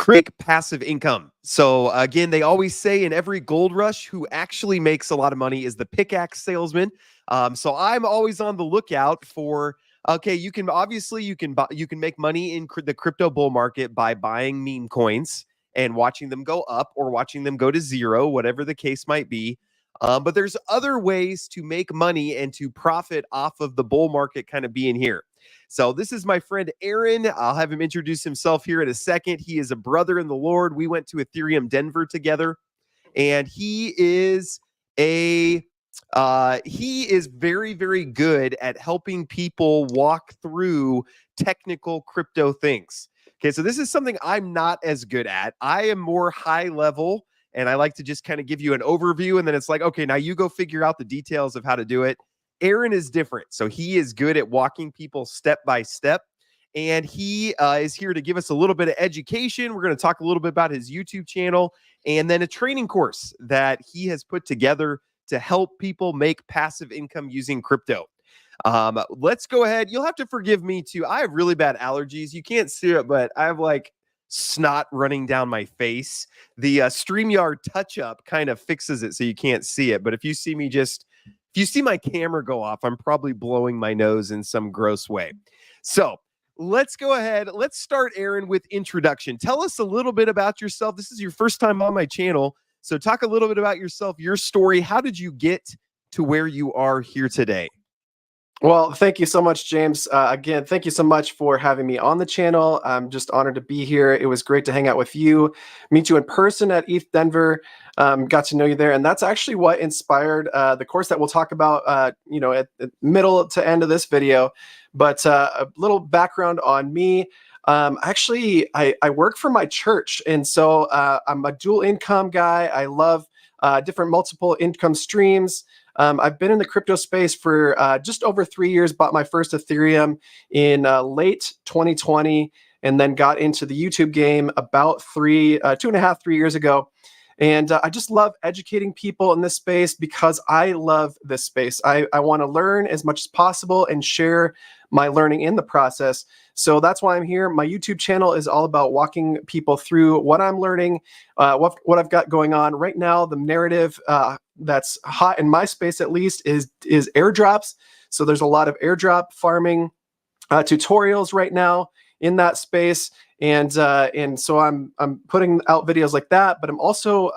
create passive income. So again, they always say in every gold rush, who actually makes a lot of money is the pickaxe salesman. So I'm always on the lookout for. Okay, you can obviously you can make money in the crypto bull market by buying meme coins and watching them go up or watching them go to zero, whatever the case might be. But there's other ways to make money and to profit off of the bull market kind of being here. So this is my friend Aaron. I'll have him introduce himself here in a second. He is a brother in the Lord. We went to Ethereum Denver together, and he is very, very good at helping people walk through technical crypto things. Okay, so this is something I'm not as good at. I am more high level, and I like to just kind of give you an overview, and then it's like, okay, now you go figure out the details of how to do it. Aaron is different. So he is good at walking people step by step. And he is here to give us a little bit of education. We're going to talk a little bit about his YouTube channel and then a training course that he has put together to help people make passive income using crypto. Let's go ahead. You'll have to forgive me too. I have really bad allergies. You can't see it, but I have like snot running down my face. The StreamYard touch-up kind of fixes it so you can't see it. But if you see me if you see my camera go off, I'm probably blowing my nose in some gross way. So let's go ahead. Let's start, Aaron, with introduction. Tell us a little bit about yourself. This is your first time on my channel. So talk a little bit about yourself, your story. How did you get to where you are here today? Well, thank you so much, James. Again, thank you so much for having me on the channel. I'm just honored to be here. It was great to hang out with you, meet you in person at ETH Denver. Got to know you there, and that's actually what inspired the course that we'll talk about, at the middle to end of this video. But a little background on me. Actually, I work for my church, and so I'm a dual income guy. I love different multiple income streams. I've been in the crypto space for just over 3 years, bought my first Ethereum in late 2020, and then got into the YouTube game about 2.5, 3 years ago. And I just love educating people in this space because I love this space. I want to learn as much as possible and share my learning in the process. So that's why I'm here. My YouTube channel is all about walking people through what I'm learning, what I've got going on right now. The narrative that's hot in my space, at least, is airdrops. So there's a lot of airdrop farming tutorials right now in that space. And so I'm putting out videos like that, but I'm also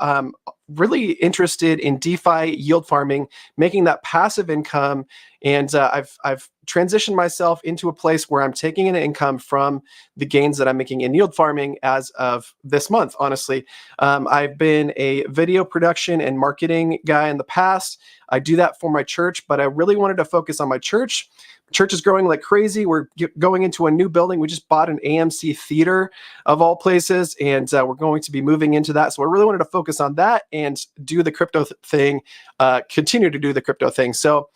really interested in DeFi yield farming, making that passive income. And I've transitioned myself into a place where I'm taking an income from the gains that I'm making in yield farming as of this month. Honestly, I've been a video production and marketing guy in the past. I do that for my church, but I really wanted to focus on my church. Church is growing like crazy. We're going into a new building. We just bought an AMC theater of all places, and we're going to be moving into that. So I really wanted to focus on that and do the crypto thing, continue to do the crypto thing. So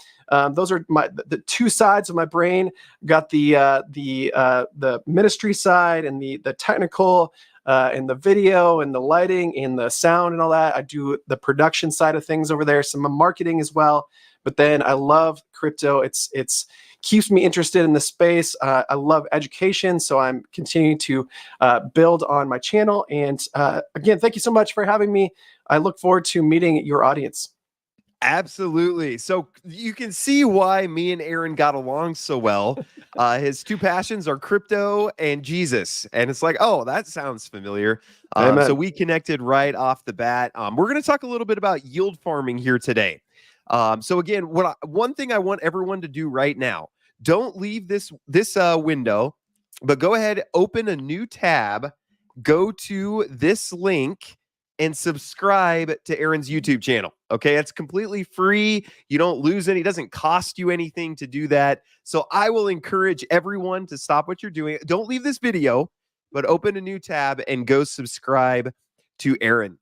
those are the two sides of my brain. Got the ministry side and the technical and the video and the lighting and the sound and all that. I do the production side of things over there, some marketing as well. But then I love crypto. It's keeps me interested in the space. I love education, so I'm continuing to build on my channel. And again, thank you so much for having me. I look forward to meeting your audience. Absolutely. So you can see why me and Aaron got along so well. His two passions are crypto and Jesus. And it's like, oh, that sounds familiar. So we connected right off the bat. We're going to talk a little bit about yield farming here today. So again, one thing I want everyone to do right now, don't leave this window, but go ahead, open a new tab, go to this link, and subscribe to Aaron's YouTube channel. Okay, it's completely free. You don't lose any. It doesn't cost you anything to do that. So I will encourage everyone to stop what you're doing. Don't leave this video, but open a new tab and go subscribe to Aaron.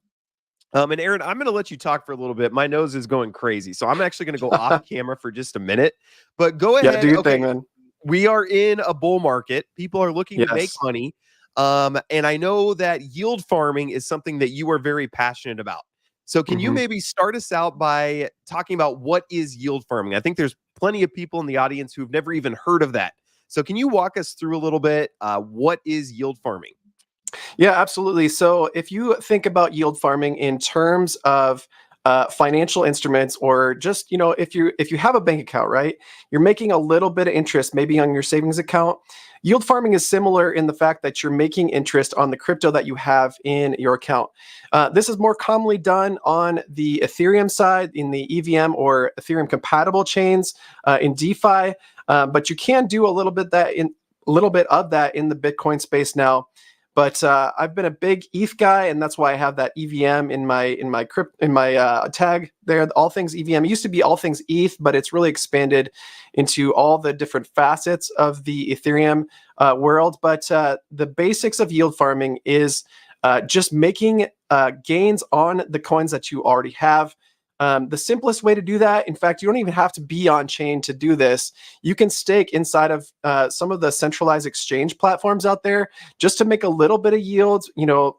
And Aaron, I'm going to let you talk for a little bit. My nose is going crazy, so I'm actually going to go off camera for just a minute. But go ahead. Yeah, do your thing, man. We are in a bull market. People are looking to make money. And I know that yield farming is something that you are very passionate about. So can you maybe start us out by talking about what is yield farming? I think there's plenty of people in the audience who've never even heard of that. So can you walk us through a little bit? What is yield farming? Yeah, absolutely. So if you think about yield farming in terms of financial instruments, or just, if you have a bank account, right, you're making a little bit of interest maybe on your savings account. Yield farming is similar in the fact that you're making interest on the crypto that you have in your account. This is more commonly done on the Ethereum side, in the EVM or Ethereum compatible chains, in DeFi, but you can do a little bit of that in the Bitcoin space now. But I've been a big ETH guy, and that's why I have that EVM in my tag there. All things EVM. It used to be all things ETH, but it's really expanded into all the different facets of the Ethereum world. But the basics of yield farming is just making gains on the coins that you already have. The simplest way to do that, in fact, you don't even have to be on chain to do this. You can stake inside of some of the centralized exchange platforms out there just to make a little bit of yield.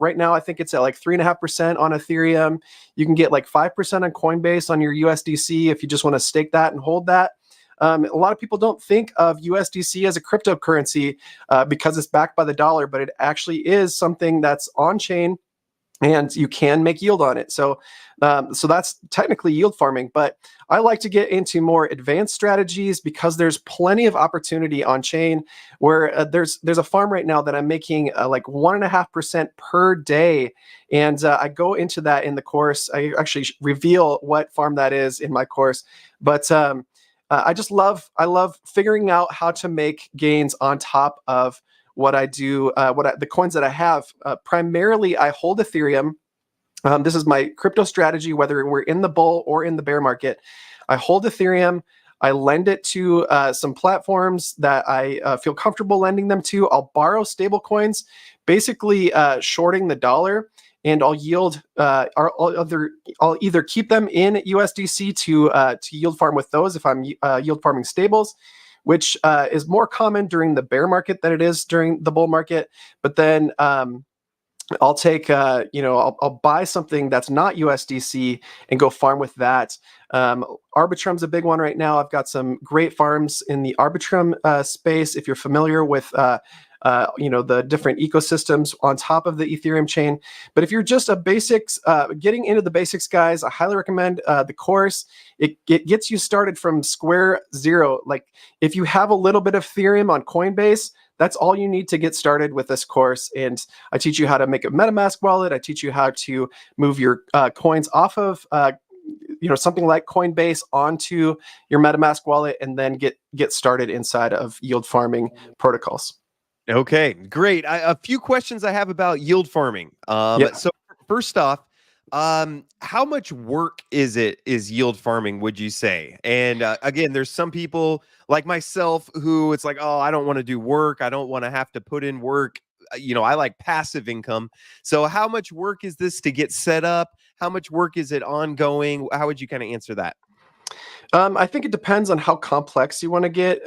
Right now I think it's at like 3.5% on Ethereum. You can get like 5% on Coinbase on your USDC if you just want to stake that and hold that. A lot of people don't think of USDC as a cryptocurrency because it's backed by the dollar, but it actually is something that's on chain and you can make yield on it. So that's technically yield farming. But I like to get into more advanced strategies because there's plenty of opportunity on chain where there's a farm right now that I'm making like 1.5% per day. And I go into that in the course. I actually reveal what farm that is in my course. But I love figuring out how to make gains on top of what I do, the coins that I have. Primarily, I hold Ethereum. This is my crypto strategy, whether we're in the bull or in the bear market. I hold Ethereum. I lend it to some platforms that I feel comfortable lending them to. I'll borrow stable coins, basically shorting the dollar, and I'll yield. I'll either keep them in USDC to yield farm with those if I'm yield farming stables, which is more common during the bear market than it is during the bull market. But then I'll take, I'll buy something that's not USDC and go farm with that. Arbitrum's a big one right now. I've got some great farms in the Arbitrum space. If you're familiar with, the different ecosystems on top of the Ethereum chain. But if you're just a basics, getting into the basics, guys, I highly recommend the course. It gets you started from square zero. Like if you have a little bit of Ethereum on Coinbase, that's all you need to get started with this course. And I teach you how to make a MetaMask wallet. I teach you how to move your coins off of something like Coinbase onto your MetaMask wallet, and then get started inside of yield farming protocols. Okay, great. A few questions I have about yield farming. So first off, how much work is yield farming, would you say? And again, there's some people like myself who it's like, oh, I don't want to do work. I don't want to have to put in work. I like passive income. So how much work is this to get set up? How much work is it ongoing? How would you kind of answer that? I think it depends on how complex you want to get.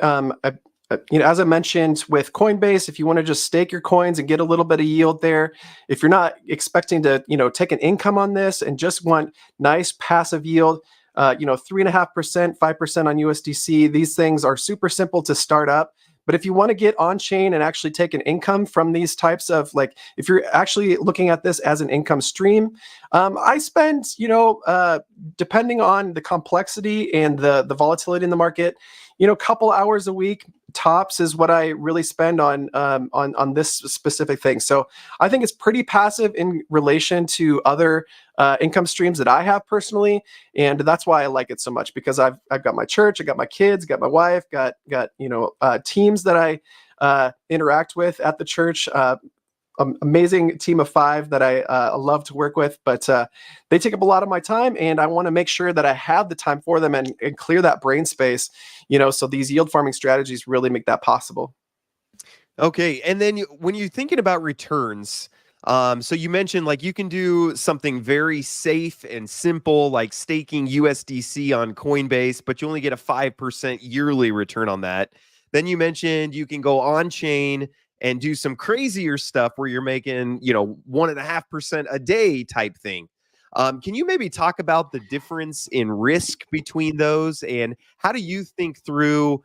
As I mentioned with Coinbase, if you want to just stake your coins and get a little bit of yield there, if you're not expecting to, take an income on this and just want nice passive yield, 3.5%, 5% on USDC, these things are super simple to start up. But if you want to get on chain and actually take an income from these types of, like, if you're actually looking at this as an income stream, I spend, depending on the complexity and the volatility in the market, a couple hours a week tops is what I really spend on this specific thing. So I think it's pretty passive in relation to other income streams that I have personally, and that's why I like it so much, because I've got my church, I got my kids, got my wife, got teams that I interact with at the church. Amazing team of 5 that I love to work with, but they take up a lot of my time, and I want to make sure that I have the time for them and clear that brain space, so these yield farming strategies really make that possible. Okay, and then when you're thinking about returns, so you mentioned like you can do something very safe and simple, like staking USDC on Coinbase, but you only get a 5% yearly return on that. Then you mentioned you can go on chain and do some crazier stuff where you're making, 1.5% a day type thing. Can you maybe talk about the difference in risk between those, and how do you think through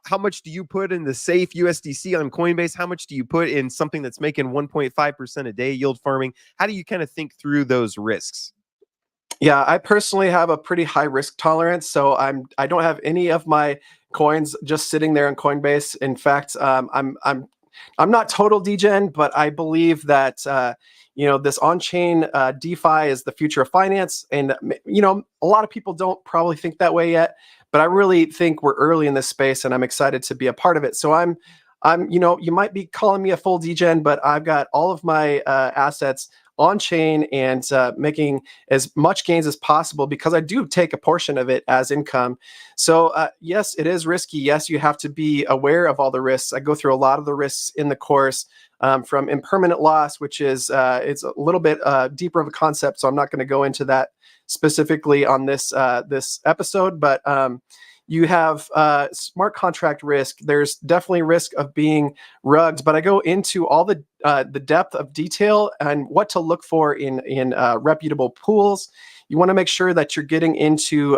how much do you put in the safe USDC on Coinbase? How much do you put in something that's making 1.5% a day yield farming? How do you kind of think through those risks? Yeah, I personally have a pretty high risk tolerance, so I don't have any of my coins just sitting there on Coinbase. In fact, I'm not total degen, but I believe that this on-chain DeFi is the future of finance, and a lot of people don't probably think that way yet, but I really think we're early in this space, and I'm excited to be a part of it. So you might be calling me a full degen, but I've got all of my assets on chain and making as much gains as possible because I do take a portion of it as income. So yes, it is risky. Yes, you have to be aware of all the risks. I go through a lot of the risks in the course, from impermanent loss, which is it's a little bit deeper of a concept. So I'm not going to go into that specifically on this episode, but you have smart contract risk. There's definitely risk of being rugged, but I go into all the depth of detail and what to look for in reputable pools. You want to make sure that you're getting into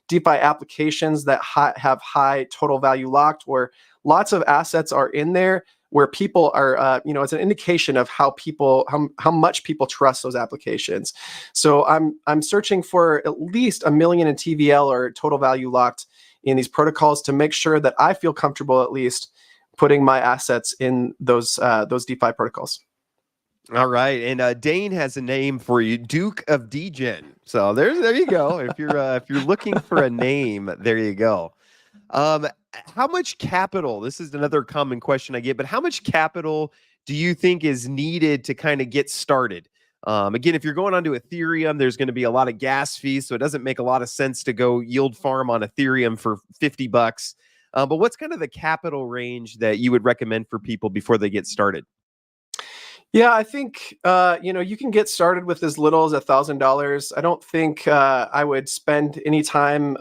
DeFi applications that have high total value locked, where lots of assets are in there, where people are, it's an indication of how much people trust those applications. So I'm searching for at least 1 million in TVL or total value locked in these protocols to make sure that I feel comfortable at least putting my assets in those DeFi protocols. All right, and Dane has a name for you, Duke of Degen. So there you go. If you're looking for a name, there you go. How much capital? This is another common question I get, but how much capital do you think is needed to kind of get started? Again, if you're going onto Ethereum, there's going to be a lot of gas fees, so it doesn't make a lot of sense to go yield farm on Ethereum for $50. But what's kind of the capital range that you would recommend for people before they get started? Yeah, I think you can get started with as little as $1,000. I don't think I would spend any time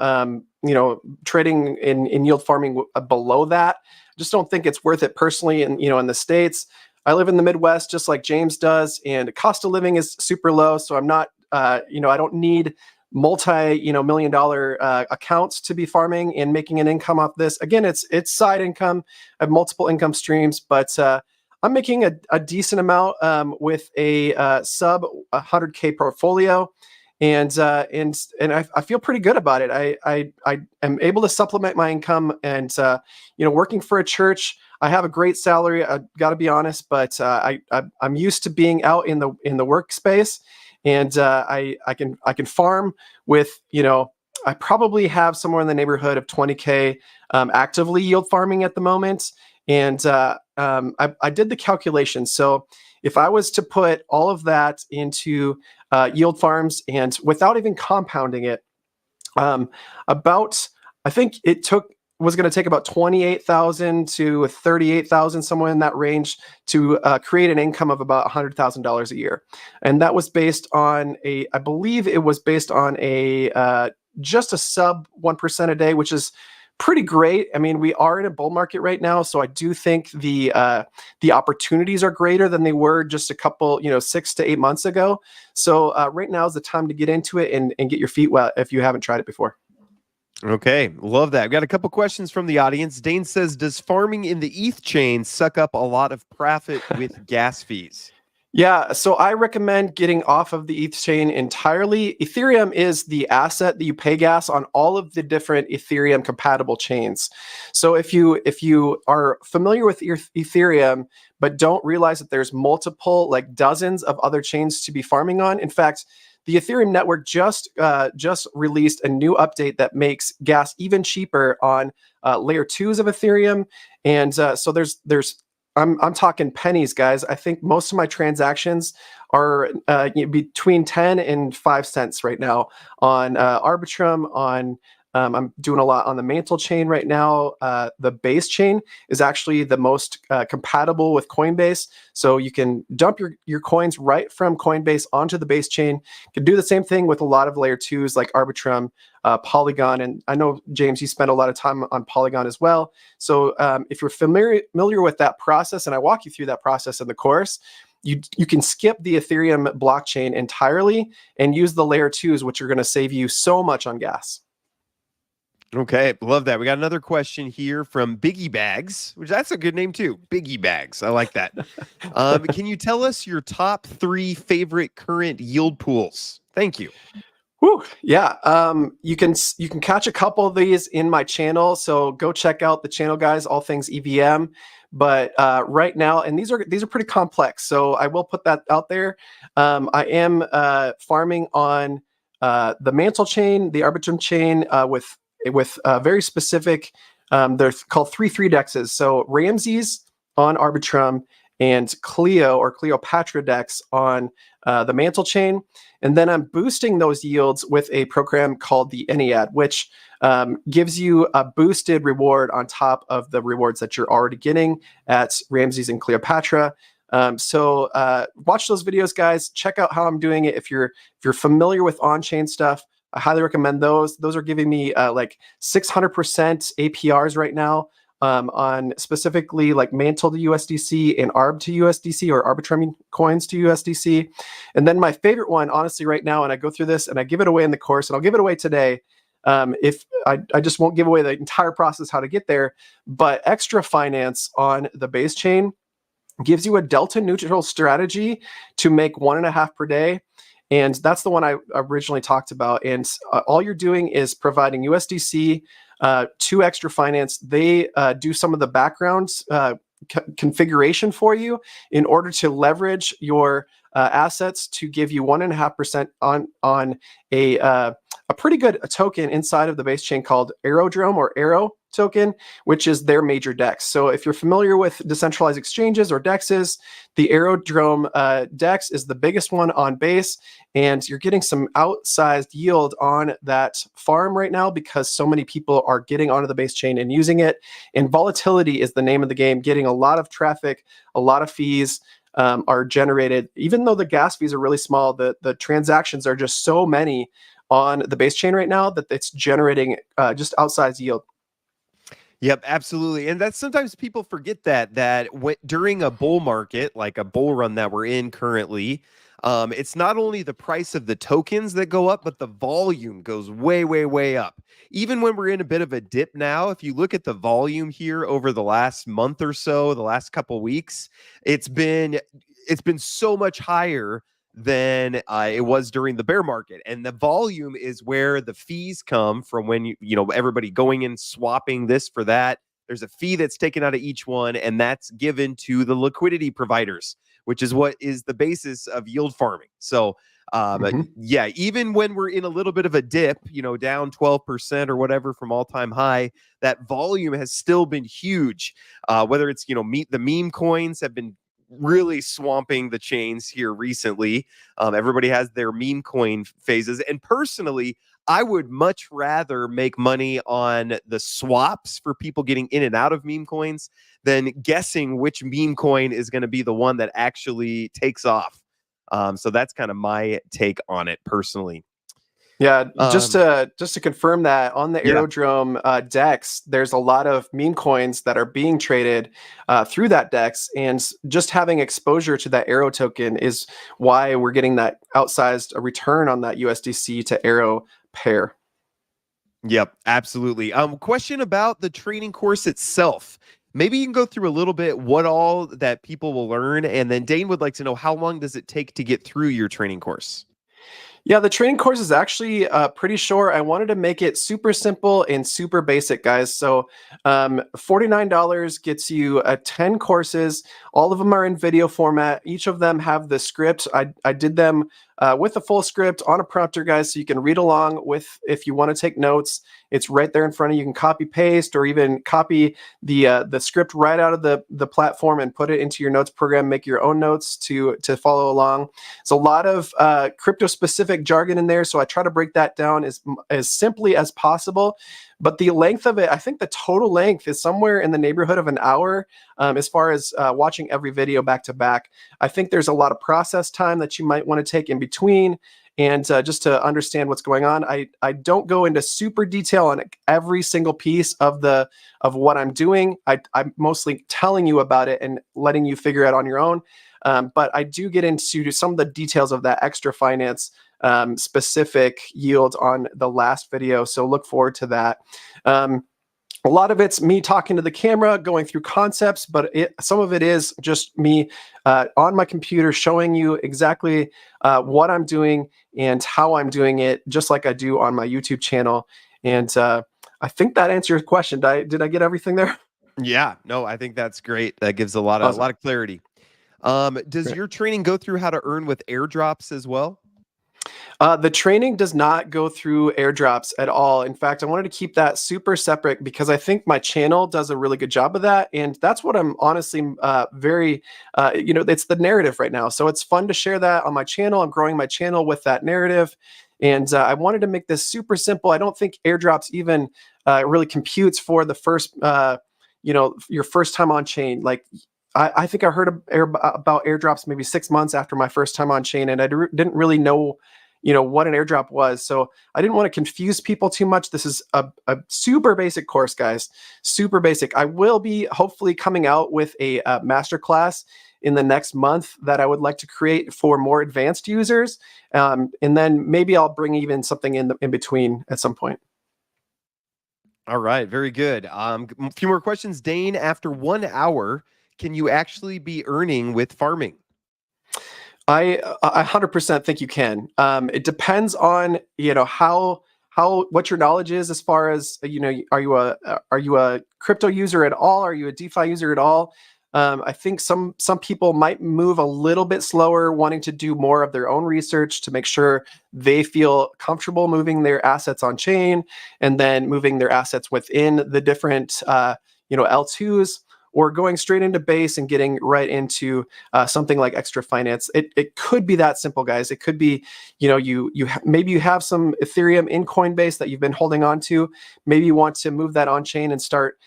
trading in yield farming below that. I just don't think it's worth it personally. And in the States, I live in the Midwest just like James does, and the cost of living is super low. So I'm not I don't need multi-million dollar accounts to be farming and making an income off this. Again, it's side income. I have multiple income streams, but I'm making a decent amount with a sub 100K portfolio, and I feel pretty good about it. I am able to supplement my income, and working for a church, I have a great salary. I got to be honest, but I'm used to being out in the workspace, and I can farm with I probably have somewhere in the neighborhood of 20K actively yield farming at the moment. And I did the calculation. So if I was to put all of that into yield farms and without even compounding it, I think was going to take about 28,000 to 38,000, somewhere in that range, to create an income of about $100,000 a year. And that was based on I believe it was based on just a sub 1% a day, which is pretty great. I mean, we are in a bull market right now, so I do think the opportunities are greater than they were just a couple, 6 to 8 months ago. So right now is the time to get into it and get your feet wet if you haven't tried it before. Okay, love that. I've got a couple questions from the audience. Dane says, does farming in the ETH chain suck up a lot of profit with gas fees? Yeah, so I recommend getting off of the ETH chain entirely. Ethereum is the asset that you pay gas on all of the different Ethereum compatible chains. So if you are familiar with Ethereum but don't realize that there's multiple, like dozens of other chains to be farming on, in fact, the Ethereum network just released a new update that makes gas even cheaper on layer 2s of Ethereum, and so there's I'm talking pennies, guys. I think most of my transactions are between 10 and 5 cents right now on Arbitrum. I'm doing a lot on the Mantle chain right now. The base chain is actually the most compatible with Coinbase, so you can dump your coins right from Coinbase onto the base chain. You can do the same thing with a lot of layer 2s like Arbitrum, Polygon, and I know, James, you spend a lot of time on Polygon as well. So if you're familiar with that process, and I walk you through that process in the course, you can skip the Ethereum blockchain entirely and use the layer 2s, which are going to save you so much on gas. Okay, love that. We got another question here from Biggie Bags, which that's a good name too. Biggie Bags. I like that. Can you tell us your top 3 favorite current yield pools? Thank you. Whew, yeah. You can catch a couple of these in my channel, so go check out the channel, guys. All things EVM. But right now, and these are pretty complex, so I will put that out there. I am farming on the Mantle chain, the Arbitrum chain, with very specific. They're called 3-3 dexes. So Ramses on Arbitrum and Cleo or Cleopatra dex on the Mantle chain. And then I'm boosting those yields with a program called the Ennead, which gives you a boosted reward on top of the rewards that you're already getting at Ramses and Cleopatra. So watch those videos, guys. Check out how I'm doing it. If you're familiar with on-chain stuff, I highly recommend those. Those are giving me like 600% APRs right now on specifically like Mantle to USDC and ARB to USDC or Arbitrum coins to USDC. And then my favorite one, honestly, right now, and I go through this and I give it away in the course, and I'll give it away today. If I just won't give away the entire process how to get there, but extra finance on the base chain gives you a delta neutral strategy to make 1.5 per day. And that's the one I originally talked about. And all you're doing is providing USDC to Extra Finance. They do some of the background configuration for you in order to leverage your assets to give you 1.5% on a pretty good token inside of the base chain called Aerodrome or Arrow token, which is their major DEX. So if you're familiar with decentralized exchanges or DEXs, the Aerodrome DEX is the biggest one on base, and you're getting some outsized yield on that farm right now because so many people are getting onto the base chain and using it. And volatility is the name of the game, getting a lot of traffic, a lot of fees are generated. Even though the gas fees are really small, the transactions are just so many on the base chain right now that it's generating just outsized yield. Yep, absolutely. And that's sometimes people forget that during a bull market, like a bull run that we're in currently, it's not only the price of the tokens that go up, but the volume goes way, way, way up. Even when we're in a bit of a dip now, if you look at the volume here over the last month or so, the last couple weeks, it's been so much higher than it was during the bear market. And the volume is where the fees come from when you know everybody going in swapping this for that. There's a fee that's taken out of each one, and that's given to the liquidity providers, which is what is the basis of yield farming. So yeah, even when we're in a little bit of a dip, down 12% or whatever from all-time high, that volume has still been huge. Whether it's, the meme coins have been really swamping the chains here recently. Everybody has their meme coin phases. And personally, I would much rather make money on the swaps for people getting in and out of meme coins than guessing which meme coin is going to be the one that actually takes off. So that's kind of my take on it personally. Yeah, just to confirm that on the Aerodrome DEX, there's a lot of meme coins that are being traded through that DEX, and just having exposure to that Arrow token is why we're getting that outsized return on that USDC to Arrow pair. Yep, absolutely. Question about the training course itself. Maybe you can go through a little bit what all that people will learn, and then Dane would like to know how long does it take to get through your training course? Yeah, the training course is actually pretty short. I wanted to make it super simple and super basic, guys. So $49 gets you 10 courses. All of them are in video format. Each of them have the script. I did them with the full script on a prompter, guys, so you can read along with if you want to take notes. It's right there in front of you. You can copy paste or even copy the script right out of the platform and put it into your notes program. Make your own notes to follow along. There's a lot of crypto specific jargon in there, so I try to break that down as simply as possible. But the length of it, I think the total length is somewhere in the neighborhood of an hour as far as watching every video back to back. I think there's a lot of process time that you might want to take in between. And just to understand what's going on, I don't go into super detail on every single piece of what I'm doing. I'm mostly telling you about it and letting you figure it out on your own. But I do get into some of the details of that extra finance specific yield on the last video. So look forward to that. A lot of it's me talking to the camera, going through concepts, but some of it is just me on my computer showing you exactly what I'm doing and how I'm doing it, just like I do on my YouTube channel. And I think that answers your question. Did I get everything there? Yeah, no, I think that's great. That gives a Awesome. lot of clarity. Does Great. your training go through how to earn with airdrops as well? The training does not go through airdrops at all. In fact, I wanted to keep that super separate because I think my channel does a really good job of that. And that's what I'm honestly very, it's the narrative right now. So it's fun to share that on my channel. I'm growing my channel with that narrative. And I wanted to make this super simple. I don't think airdrops even really computes for the first, your first time on chain. Like, I think I heard about airdrops maybe 6 months after my first time on chain, and I didn't really know what an airdrop was. So I didn't want to confuse people too much. This is a super basic course, guys. Super basic. I will be hopefully coming out with a masterclass in the next month that I would like to create for more advanced users. And then maybe I'll bring even something in between at some point. All right, very good. A few more questions. Dane, after 1 hour, can you actually be earning with farming? I 100% think you can. It depends on how what your knowledge is as far as are you a crypto user at all? Are you a DeFi user at all? I think some people might move a little bit slower, wanting to do more of their own research to make sure they feel comfortable moving their assets on chain and then moving their assets within the different L2s, or going straight into base and getting right into something like extra finance. It could be that simple, guys. It could be, maybe you have some Ethereum in Coinbase that you've been holding on to. Maybe you want to move that on chain and start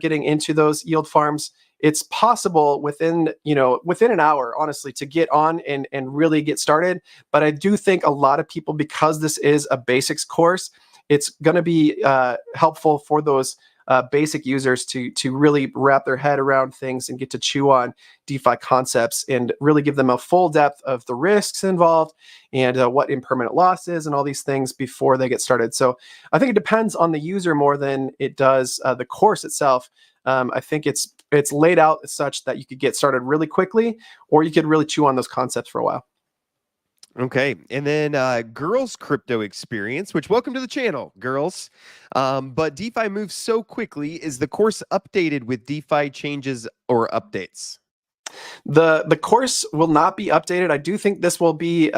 getting into those yield farms. It's possible within an hour, honestly, to get on and really get started. But I do think a lot of people, because this is a basics course, it's going to be helpful for those basic users to really wrap their head around things and get to chew on DeFi concepts and really give them a full depth of the risks involved and what impermanent loss is and all these things before they get started. So I think it depends on the user more than it does the course itself. I think it's laid out such that you could get started really quickly, or you could really chew on those concepts for a while. Okay, and then girls' crypto experience, which welcome to the channel, girls. But DeFi moves so quickly. Is the course updated with DeFi changes or updates? The course will not be updated. I do think this will be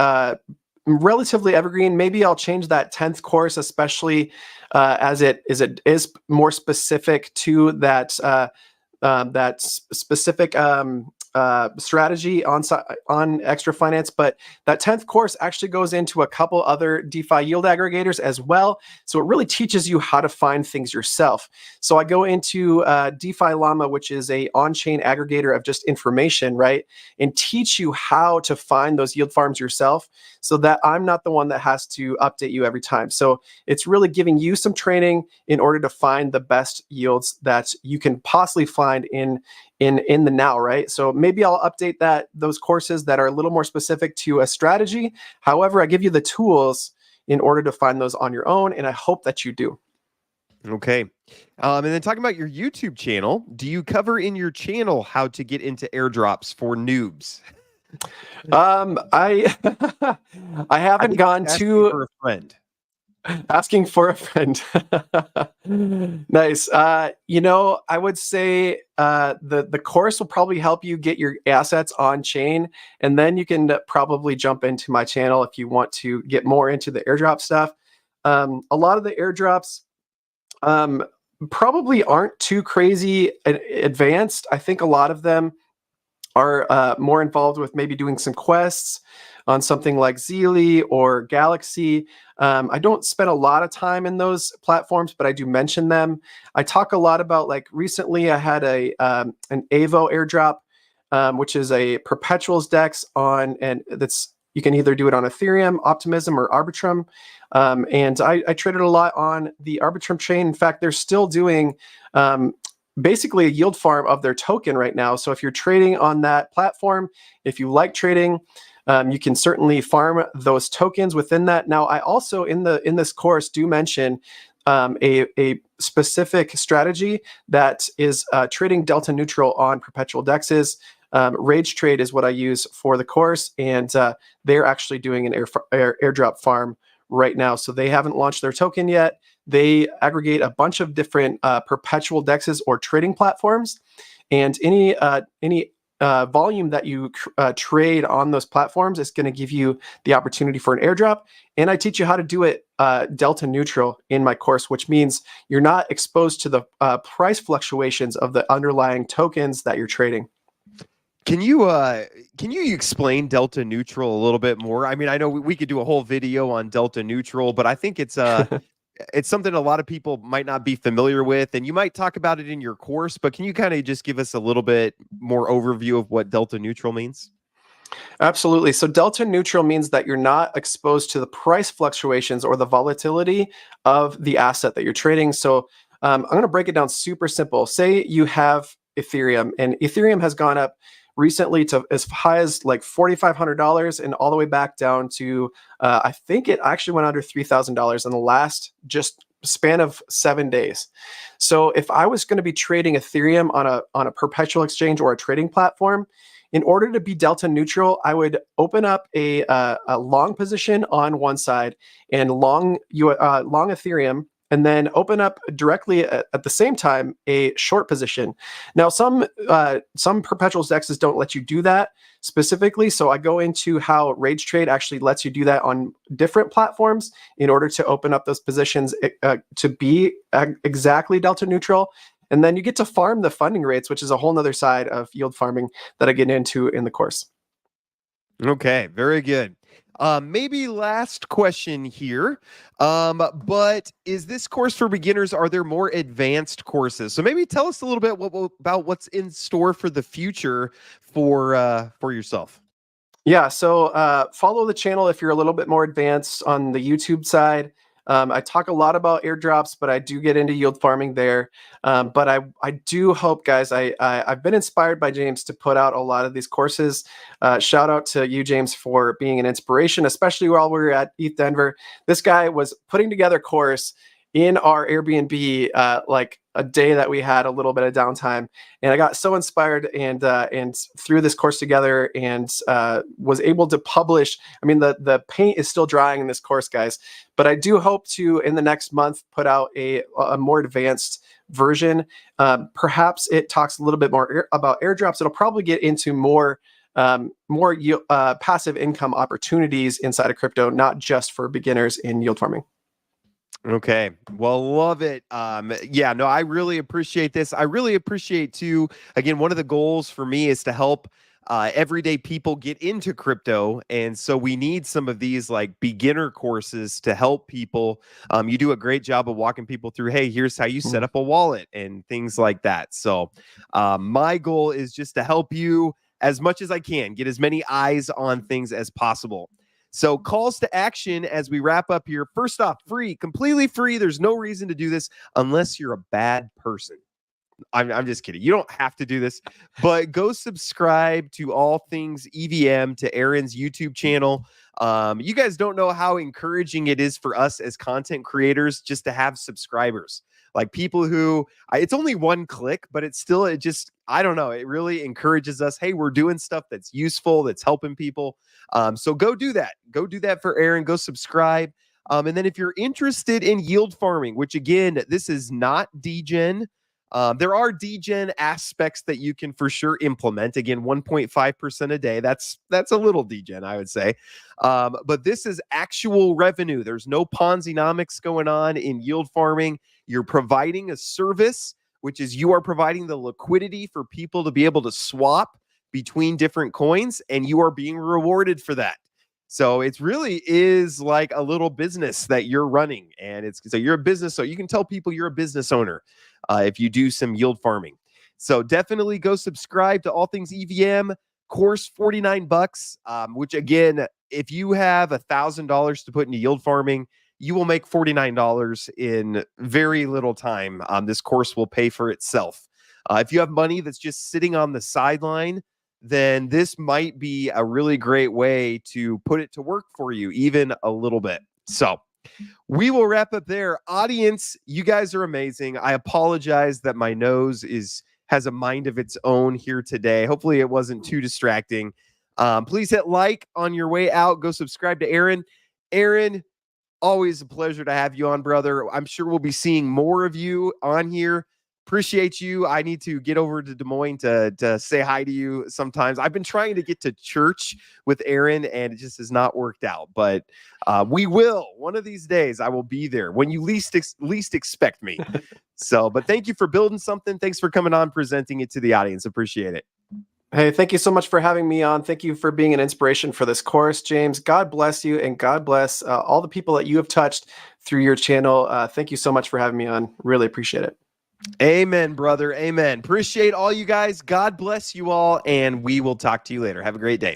relatively evergreen. Maybe I'll change that 10th course, especially as it is more specific to that specific strategy on extra finance. But that 10th course actually goes into a couple other DeFi yield aggregators as well. So it really teaches you how to find things yourself. So I go into DeFi Llama, which is a on-chain aggregator of just information, right? And teach you how to find those yield farms yourself so that I'm not the one that has to update you every time. So it's really giving you some training in order to find the best yields that you can possibly find in the now, right? So maybe I'll update those courses that are a little more specific to a strategy. However, I give you the tools in order to find those on your own, and I hope that you do. Okay. And then talking about your YouTube channel, do you cover in your channel how to get into airdrops for noobs? I I haven't gone to for a friend. Asking for a friend. Nice. I would say the course will probably help you get your assets on chain, and then you can probably jump into my channel if you want to get more into the airdrop stuff. A lot of the airdrops probably aren't too crazy advanced. I think a lot of them are more involved with maybe doing some quests on something like Zeely or Galaxy. I don't spend a lot of time in those platforms, but I do mention them. I talk a lot about, like, recently I had an Avo airdrop, which is a perpetuals dex and you can either do it on Ethereum, Optimism, or Arbitrum. And I traded a lot on the Arbitrum chain. In fact, they're still doing basically a yield farm of their token right now. So if you're trading on that platform, if you like trading, You can certainly farm those tokens within that. Now, I also in this course do mention a specific strategy that is trading delta neutral on perpetual dexes. Rage Trade is what I use for the course, and they're actually doing an airdrop farm right now. So they haven't launched their token yet. They aggregate a bunch of different perpetual dexes or trading platforms, and any volume that you trade on those platforms is going to give you the opportunity for an airdrop. And I teach you how to do it delta neutral in my course, which means you're not exposed to the price fluctuations of the underlying tokens that you're trading. Can you explain delta neutral a little bit more? I mean, I know we could do a whole video on delta neutral, but I think it's something a lot of people might not be familiar with, and you might talk about it in your course, but can you kind of just give us a little bit more overview of what delta neutral means? Absolutely. So delta neutral means that you're not exposed to the price fluctuations or the volatility of the asset that you're trading. So I'm going to break it down super simple. Say you have Ethereum, and Ethereum has gone up recently to as high as like $4,500 and all the way back down to I think it actually went under $3,000 in the last just span of 7 days. So if I was going to be trading Ethereum on a perpetual exchange or a trading platform, in order to be delta neutral, I would open up a long position on one side and long Ethereum, and then open up directly at the same time a short position. Now, some perpetual dexes don't let you do that specifically, so I go into how Rage Trade actually lets you do that on different platforms in order to open up those positions to be exactly delta neutral. And then you get to farm the funding rates, which is a whole nother side of yield farming that I get into in the course. Okay, very good. Maybe last question here. But is this course for beginners? Are there more advanced courses? So maybe tell us a little bit about what's in store for the future for yourself. Yeah, so follow the channel if you're a little bit more advanced on the YouTube side. I talk a lot about airdrops, but I do get into yield farming there. But I do hope, guys, I've been inspired by James to put out a lot of these courses. Shout out to you, James, for being an inspiration, especially while we were at ETH Denver. This guy was putting together a course in our Airbnb like a day that we had a little bit of downtime, and I got so inspired and threw this course together and was able to publish. I mean, the paint is still drying in this course, guys, but I do hope to in the next month put out a more advanced version. Perhaps it talks a little bit more about airdrops. It'll probably get into more passive income opportunities inside of crypto, not just for beginners in yield farming. Okay. Well, love it. Yeah, no, I really appreciate this. I really appreciate too. Again, one of the goals for me is to help everyday people get into crypto. And so we need some of these like beginner courses to help people. You do a great job of walking people through, hey, here's how you set up a wallet and things like that. So my goal is just to help you as much as I can, get as many eyes on things as possible. So calls to action as we wrap up here. First off, free, completely free. There's no reason to do this unless you're a bad person. I'm just kidding. You don't have to do this, but go subscribe to All Things EVM to Aaron's YouTube channel. You guys don't know how encouraging it is for us as content creators just to have subscribers. Like people who, it's only one click, but it just, I don't know. It really encourages us. Hey, we're doing stuff that's useful, that's helping people. So go do that. Go do that for Aaron. Go subscribe. And then if you're interested in yield farming, which again, this is not degen. There are degen aspects that you can for sure implement. Again, 1.5% a day. That's a little degen, I would say. But this is actual revenue. There's no Ponzi-nomics going on in yield farming. You're providing a service, which is you are providing the liquidity for people to be able to swap between different coins, and you are being rewarded for that. So it really is like a little business that you're running, and so you're a business. So you can tell people you're a business owner if you do some yield farming. So definitely go subscribe to All Things EVM. Course $49, which again, if you have $1,000 to put into yield farming, you will make $49 in very little time. This course will pay for itself. If you have money that's just sitting on the sideline, then this might be a really great way to put it to work for you, even a little bit. So we will wrap up there. Audience, you guys are amazing. I apologize that my nose has a mind of its own here today. Hopefully it wasn't too distracting. Please hit like on your way out. Go subscribe to Aaron. Aaron, always a pleasure to have you on, brother. I'm sure we'll be seeing more of you on here. Appreciate you. I need to get over to Des Moines to say hi to you sometimes. I've been trying to get to church with Aaron, and it just has not worked out. But we will. One of these days, I will be there when you least expect me. But thank you for building something. Thanks for coming on, presenting it to the audience. Appreciate it. Hey, thank you so much for having me on. Thank you for being an inspiration for this course, James. God bless you, and God bless all the people that you have touched through your channel. Thank you so much for having me on. Really appreciate it. Amen, brother. Amen. Appreciate all you guys. God bless you all, and we will talk to you later. Have a great day.